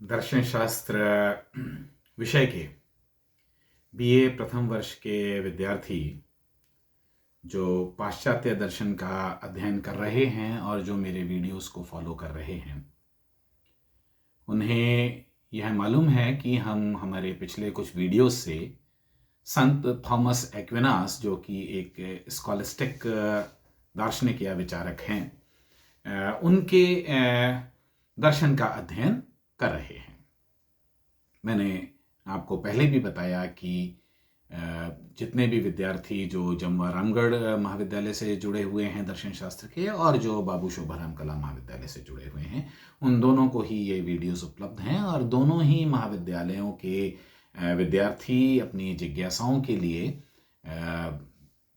दर्शन शास्त्र विषय के बीए प्रथम वर्ष के विद्यार्थी जो पाश्चात्य दर्शन का अध्ययन कर रहे हैं और जो मेरे वीडियोस को फॉलो कर रहे हैं, उन्हें यह मालूम है कि हम हमारे पिछले कुछ वीडियोस से संत थॉमस एक्विनास, जो कि एक स्कॉलिस्टिक दार्शनिक या विचारक हैं, उनके दर्शन का अध्ययन कर रहे हैं। मैंने आपको पहले भी बताया कि जितने भी विद्यार्थी जो जमवा रामगढ़ महाविद्यालय से जुड़े हुए हैं दर्शन शास्त्र के, और जो बाबू शोभाराम कला महाविद्यालय से जुड़े हुए हैं, उन दोनों को ही ये वीडियोस उपलब्ध हैं। और दोनों ही महाविद्यालयों के विद्यार्थी अपनी जिज्ञासाओं के लिए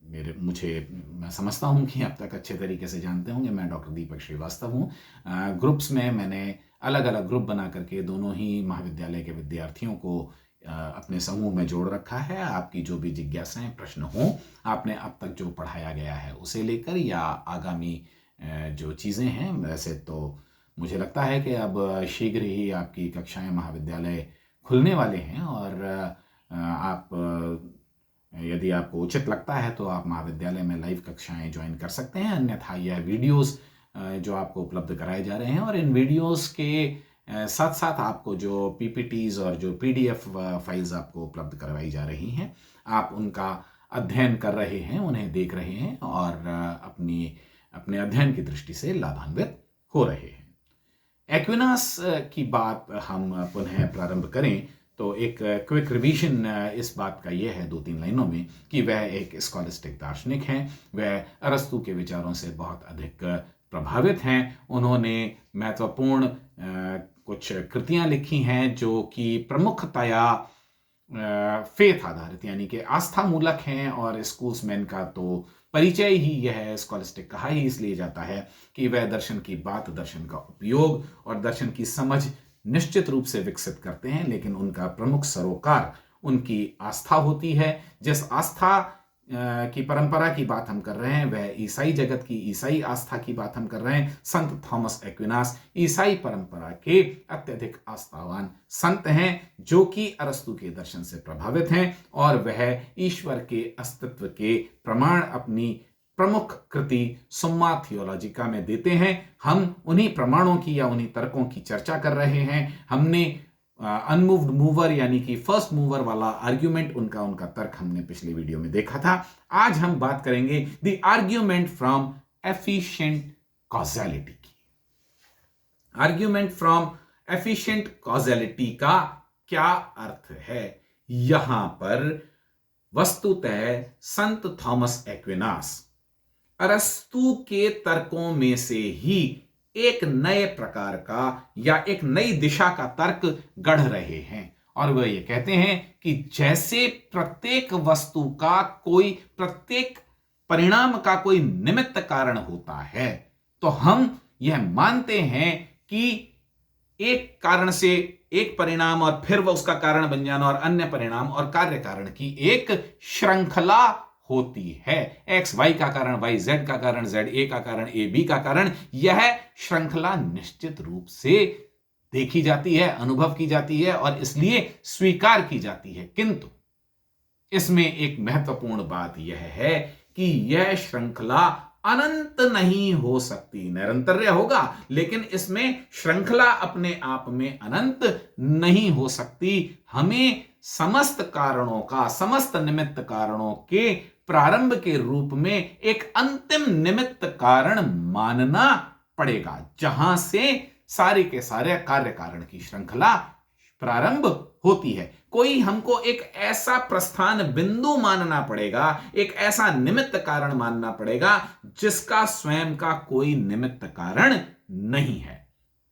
मैं समझता हूँ कि अब तक अच्छे तरीके से जानते होंगे, मैं डॉक्टर दीपक श्रीवास्तव हूँ। ग्रुप्स में मैंने अलग अलग ग्रुप बना करके दोनों ही महाविद्यालय के विद्यार्थियों को अपने समूह में जोड़ रखा है। आपकी जो भी जिज्ञासाएं, प्रश्न हों, आपने अब तक जो पढ़ाया गया है उसे लेकर या आगामी जो चीज़ें हैं, वैसे तो मुझे लगता है कि अब शीघ्र ही आपकी कक्षाएं महाविद्यालय खुलने वाले हैं, और आप यदि आपको उचित लगता है तो आप महाविद्यालय में लाइव कक्षाएं ज्वाइन कर सकते हैं। अन्यथा यह वीडियोस जो आपको उपलब्ध कराए जा रहे हैं, और इन वीडियोस के साथ साथ आपको जो पीपीटीज और जो पीडीएफ फाइल्स आपको उपलब्ध करवाई जा रही हैं, आप उनका अध्ययन कर रहे हैं, उन्हें देख रहे हैं और अपने अध्ययन की दृष्टि से लाभान्वित हो रहे हैं। एक्विनास की बात हम पुनः प्रारंभ करें तो एक क्विक रिवीजन इस बात का यह है 2-3 लाइनों में कि वह एक स्कॉलिस्टिक दार्शनिक हैं। वह अरस्तु के विचारों से बहुत अधिक प्रभावित हैं। उन्होंने महत्वपूर्ण कुछ कृतियां लिखी हैं जो कि प्रमुखतया फेथ आधारित यानी कि आस्था मूलक हैं, और स्कूल्समैन का तो परिचय ही यह स्कॉलिस्टिक कहा ही इसलिए जाता है कि वह दर्शन की बात, दर्शन का उपयोग और दर्शन की समझ निश्चित रूप से विकसित करते हैं, लेकिन उनका प्रमुख सरोकार उनकी आस्था होती है। जिस आस्था की परंपरा की बात हम कर रहे हैं, वह ईसाई जगत की ईसाई आस्था की बात हम कर रहे हैं। संत थॉमस एक्विनास ईसाई परंपरा के अत्यधिक आस्थावान संत हैं, जो कि अरस्तु के दर्शन से प्रभावित हैं, और वह ईश्वर के अस्तित्व के प्रमाण अपनी प्रमुख कृति सुम्मा थियोलॉजिका में देते हैं। हम उन्हीं प्रमाणों की या उन्हीं तर्कों की चर्चा कर रहे हैं। हमने अनमूव्ड मूवर यानी कि फर्स्ट मूवर वाला आर्ग्यूमेंट, उनका तर्क हमने पिछले वीडियो में देखा था। आज हम बात करेंगे the argument from efficient causality की। आर्ग्यूमेंट फ्रॉम एफिशिएंट कॉजेलिटी का क्या अर्थ है? यहां पर वस्तुतः संत थॉमस एक्विनास अरस्तु के तर्कों में से ही एक नए प्रकार का या एक नई दिशा का तर्क गढ़ रहे हैं, और वह ये कहते हैं कि जैसे प्रत्येक वस्तु का प्रत्येक परिणाम का कोई निमित्त कारण होता है, तो हम यह मानते हैं कि एक कारण से एक परिणाम और फिर वह उसका कारण बन जाना, और अन्य परिणाम और कार्य कारण की एक श्रृंखला होती है। एक्स वाई का कारण, वाई जेड का कारण, जेड ए का कारण, ए बी का कारण। यह श्रृंखला निश्चित रूप से देखी जाती है, अनुभव की जाती है, और इसलिए स्वीकार की जाती है। किंतु इसमें एक महत्वपूर्ण बात यह है कि यह श्रृंखला अनंत नहीं हो सकती। निरंतर होगा, लेकिन इसमें श्रृंखला अपने आप में अनंत नहीं हो सकती। हमें समस्त कारणों का, समस्त निमित्त कारणों के प्रारंभ के रूप में एक अंतिम निमित्त कारण मानना पड़ेगा, जहां से सारे के सारे कार्य कारण की श्रृंखला प्रारंभ होती है। कोई हमको एक ऐसा प्रस्थान बिंदु मानना पड़ेगा, एक ऐसा निमित्त कारण मानना पड़ेगा जिसका स्वयं का कोई निमित्त कारण नहीं है।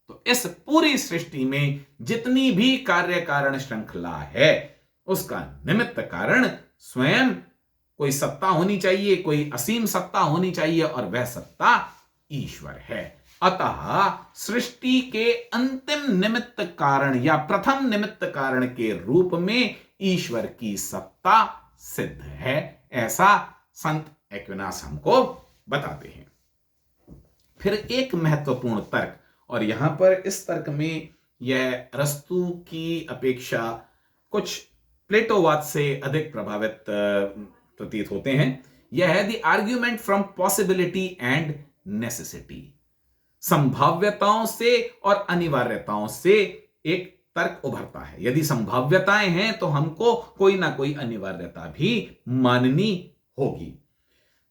तो इस पूरी सृष्टि में जितनी भी कार्य कारण श्रृंखला है, उसका निमित्त कारण स्वयं कोई सत्ता होनी चाहिए, कोई असीम सत्ता होनी चाहिए, और वह सत्ता ईश्वर है। अतः सृष्टि के अंतिम निमित्त कारण या प्रथम निमित्त कारण के रूप में ईश्वर की सत्ता सिद्ध है, ऐसा संत एक्विनास हमको बताते हैं। फिर एक महत्वपूर्ण तर्क, और यहां पर इस तर्क में यह अरस्तु की अपेक्षा कुछ प्लेटोवाद से अधिक प्रभावित प्रतीत होते हैं। यह है the argument from possibility and necessity. संभाव्यताओं से और अनिवार्यताओं से एक तर्क उभरता है। यदि संभाव्यताएं हैं तो हमको कोई ना कोई अनिवार्यता भी माननी होगी।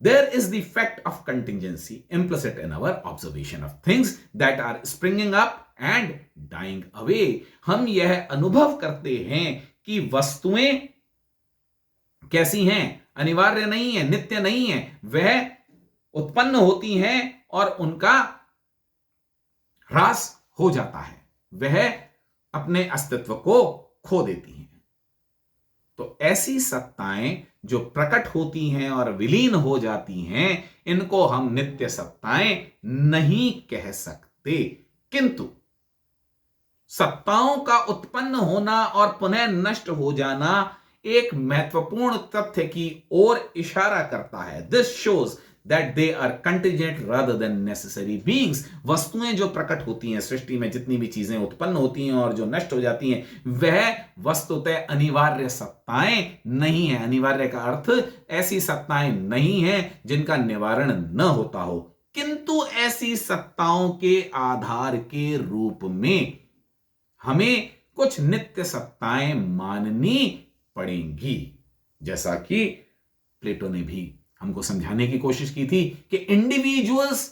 There is the fact of contingency implicit in our observation of things that are springing up and dying away. हम यह अनुभव करते हैं कि वस्तुएं कैसी हैं, अनिवार्य नहीं है, नित्य नहीं है, वह उत्पन्न होती हैं और उनका ह्रास हो जाता है, वह अपने अस्तित्व को खो देती हैं। तो ऐसी सत्ताएं जो प्रकट होती हैं और विलीन हो जाती हैं, इनको हम नित्य सत्ताएं नहीं कह सकते। किंतु सत्ताओं का उत्पन्न होना और पुनः नष्ट हो जाना एक महत्वपूर्ण तथ्य की ओर इशारा करता है। This shows that they are contingent rather than necessary beings। वस्तुएं जो प्रकट होती हैं सृष्टि में, जितनी भी चीजें उत्पन्न होती हैं और जो नष्ट हो जाती हैं, वह वस्तुतः अनिवार्य सत्ताएं नहीं है। अनिवार्य का अर्थ ऐसी सत्ताएं नहीं है जिनका निवारण न होता हो, किंतु ऐसी सत्ताओं के आधार के रूप में हमें कुछ नित्य सत्ताएं माननी पड़ेंगी। जैसा कि प्लेटो ने भी हमको समझाने की कोशिश की थी कि इंडिविजुअल्स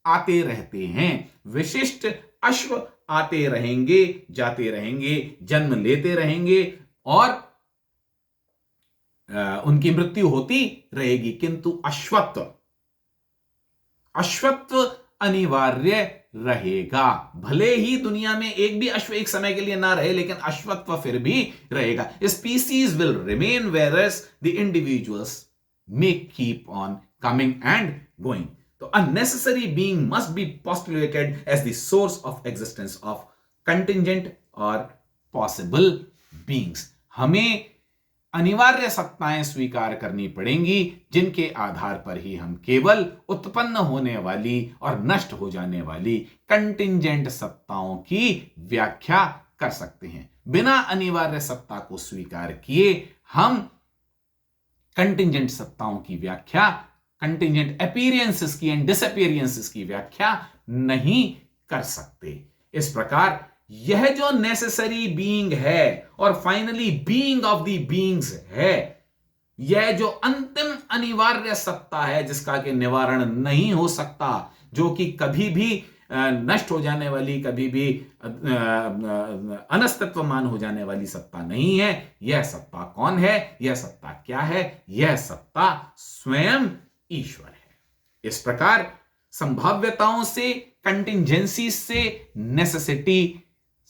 आते रहते हैं, विशिष्ट अश्व आते रहेंगे, जाते रहेंगे, जन्म लेते रहेंगे और उनकी मृत्यु होती रहेगी, किंतु अश्वत्व अनिवार्य रहेगा। भले ही दुनिया में एक भी अश्व एक समय के लिए ना रहे, लेकिन अश्वत्व फिर भी रहेगा। Species will remain whereas the individuals may keep on coming and going. So a necessary being must be postulated as the source of existence of contingent or possible beings. हमें अनिवार्य सत्ताएं स्वीकार करनी पड़ेंगी जिनके आधार पर ही हम केवल उत्पन्न होने वाली और नष्ट हो जाने वाली कंटिंजेंट सत्ताओं की व्याख्या कर सकते हैं। बिना अनिवार्य सत्ता को स्वीकार किए हम कंटिंजेंट सत्ताओं की व्याख्या, कंटिंजेंट अपीयरेंसेस की एंड डिसअपीयरेंसेस की व्याख्या नहीं कर सकते। इस प्रकार यह जो नेसेसरी बीइंग है और finally being of the beings है, यह जो अंतिम अनिवार्य सत्ता है जिसका कि निवारण नहीं हो सकता, जो कि कभी भी नष्ट हो जाने वाली, कभी भी अनस्तित्वमान हो जाने वाली सत्ता नहीं है। यह सत्ता कौन है? यह सत्ता क्या है? यह सत्ता स्वयं ईश्वर है। इस प्रकार संभाव्यताओं से, कंटिंजेंसी से नेसेसिटी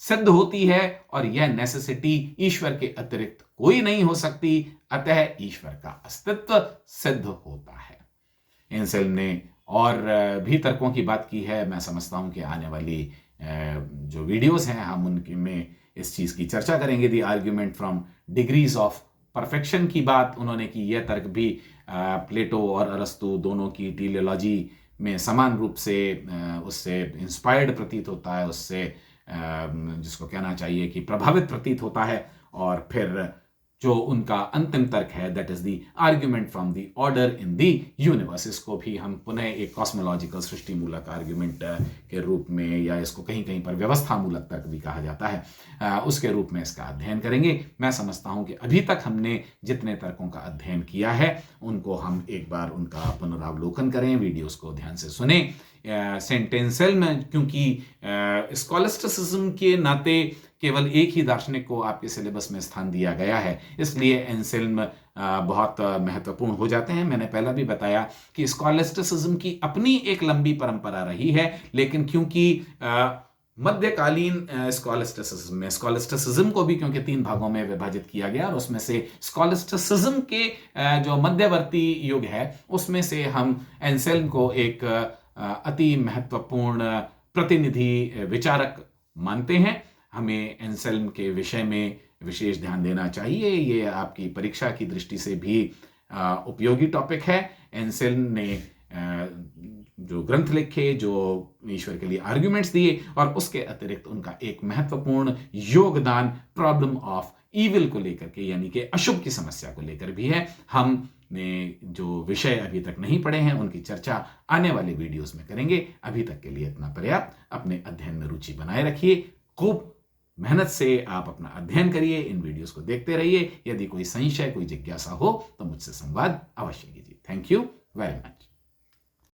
सिद्ध होती है और यह नेसेसिटी ईश्वर के अतिरिक्त कोई नहीं हो सकती, अतः ईश्वर का अस्तित्व सिद्ध होता है। एंसेल्म ने और भी तर्कों की बात की है। मैं समझता हूं कि आने वाली जो वीडियोस हैं हम उनके में इस चीज की चर्चा करेंगे। The argument from degrees of perfection की बात उन्होंने की। यह तर्क भी प्लेटो और अरस्तु दोनों की टेलियोलॉजी में समान रूप से उससे इंस्पायर्ड प्रतीत होता है, उससे जिसको कहना चाहिए कि प्रभावित प्रतीत होता है। और फिर जो उनका अंतिम तर्क है, that is the argument from the order in the universe, इसको भी हम पुनः एक कॉस्मोलॉजिकल सृष्टि मूलक आर्ग्यूमेंट के रूप में, या इसको कहीं कहीं पर व्यवस्था मूलक तर्क भी कहा जाता है, उसके रूप में इसका अध्ययन करेंगे। मैं समझता हूं कि अभी तक हमने जितने तर्कों का अध्ययन किया है उनको हम एक बार उनका पुनरावलोकन करें, वीडियोस को ध्यान से सुने। सेंट एंसेल्म क्योंकि स्कॉलस्टिसिज्म के नाते केवल एक ही दार्शनिक को आपके सिलेबस में स्थान दिया गया है, इसलिए एंसेल्म बहुत महत्वपूर्ण हो जाते हैं। मैंने पहला भी बताया कि स्कॉलस्टिसिज्म की अपनी एक लंबी परंपरा रही है, लेकिन क्योंकि मध्यकालीन स्कॉलस्टिसिज्म को भी क्योंकि 3 भागों में विभाजित किया गया और उसमें से स्कॉलस्टिसिज्म के जो मध्यवर्ती युग है उसमें से हम एंसेल्म को एक अति महत्वपूर्ण प्रतिनिधि विचारक मानते हैं। हमें एंसेल्म के विषय में विशेष ध्यान देना चाहिए। ये आपकी परीक्षा की दृष्टि से भी उपयोगी टॉपिक है। एंसेल्म ने जो ग्रंथ लिखे, जो ईश्वर के लिए आर्ग्यूमेंट्स दिए, और उसके अतिरिक्त उनका एक महत्वपूर्ण योगदान प्रॉब्लम ऑफ ईविल को लेकर के, यानी कि अशुभ की समस्या को लेकर भी है। हमने जो विषय अभी तक नहीं पढ़े हैं उनकी चर्चा आने वाले वीडियोस में करेंगे। अभी तक के लिए इतना पर्याप्त। अपने अध्ययन में रुचि बनाए रखिए, खूब मेहनत से आप अपना अध्ययन करिए, इन वीडियोस को देखते रहिए। यदि कोई संशय, कोई जिज्ञासा हो तो मुझसे संवाद अवश्य कीजिए। Thank you very much.